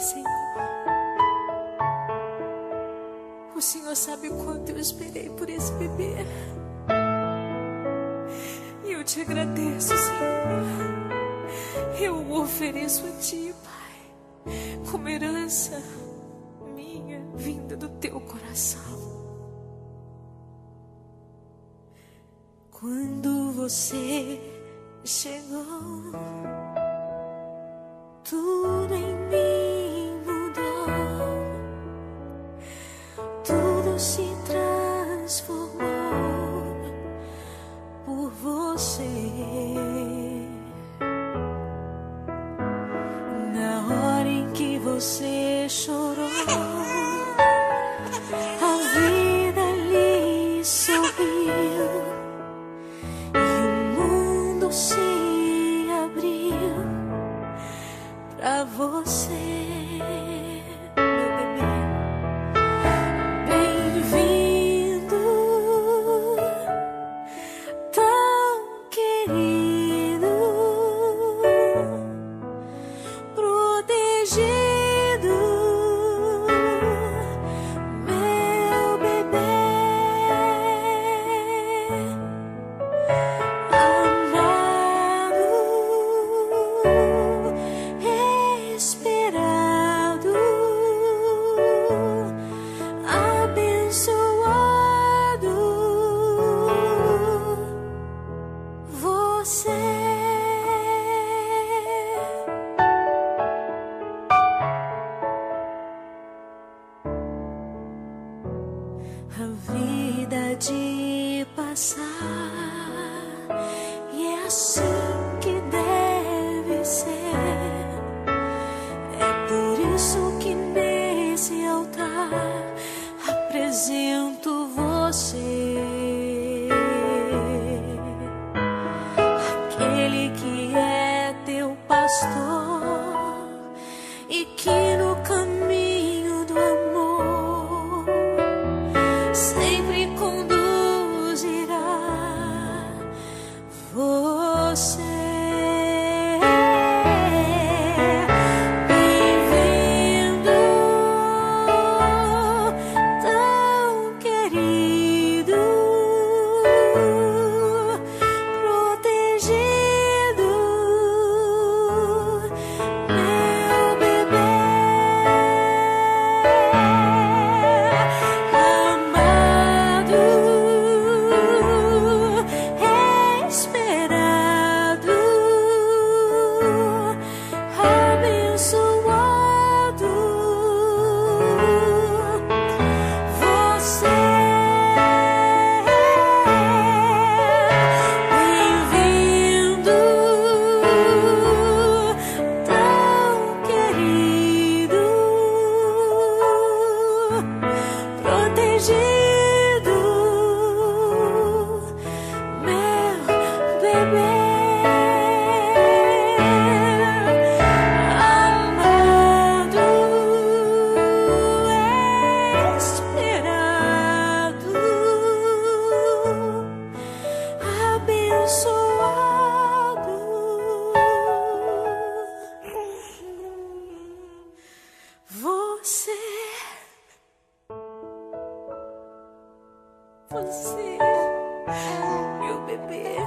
Senhor. O Senhor sabe o quanto eu esperei por esse bebê. E eu te agradeço, Senhor. Eu o ofereço a Ti, Pai, como herança minha, vinda do Teu coração. Quando você chegou, tudo em mim mudou. Tudo se transformou por você. Na hora em que você chorou, a vida lhe sorriu e o mundo se abriu pra você. A vida de passar, e é assim que deve ser. É por isso que nesse altar apresento você, aquele que é teu pastor e que no caminho do amor sempre conduzirá você. Bem-vindo, tão querido, protegido, meu bebê. Você, meu bebê,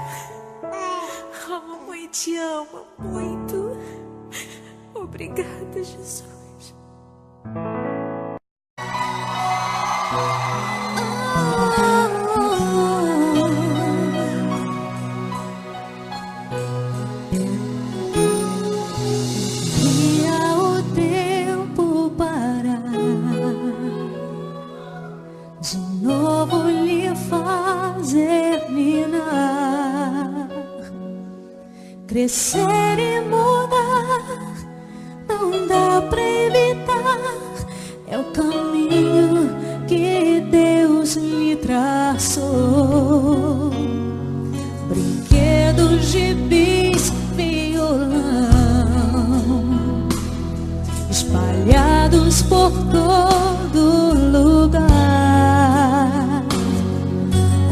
a mamãe te ama muito. Obrigada, Jesus. De novo lhe fazer ninar, crescer e mudar, não dá pra evitar. É o caminho que Deus lhe traçou. Brinquedos, gibis, violão, espalhados por todo lugar.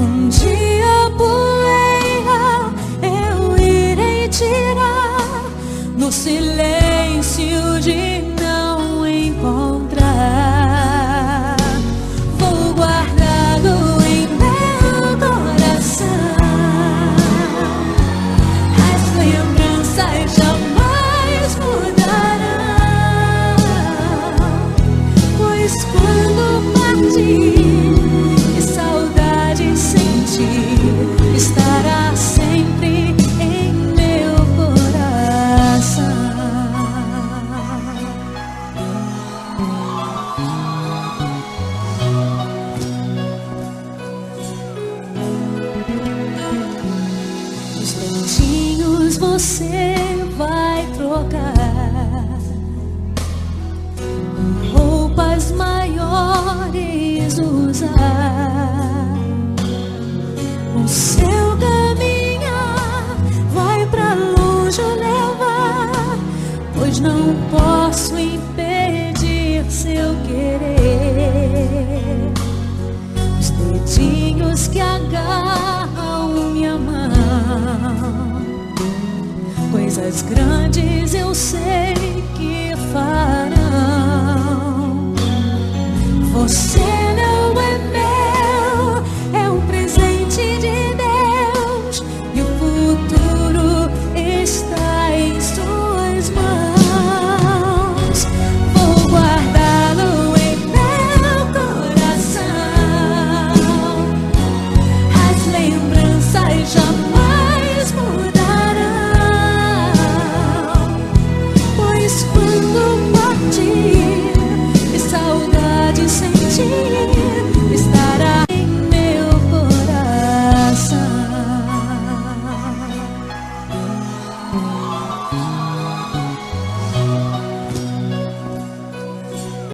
Um dia a poeira eu irei tirar, no silêncio de não melhores usar. O seu caminhar vai pra longe levar, pois não posso impedir seu querer. Os dedinhos que agarram minha mão, coisas grandes eu sei que farão. Você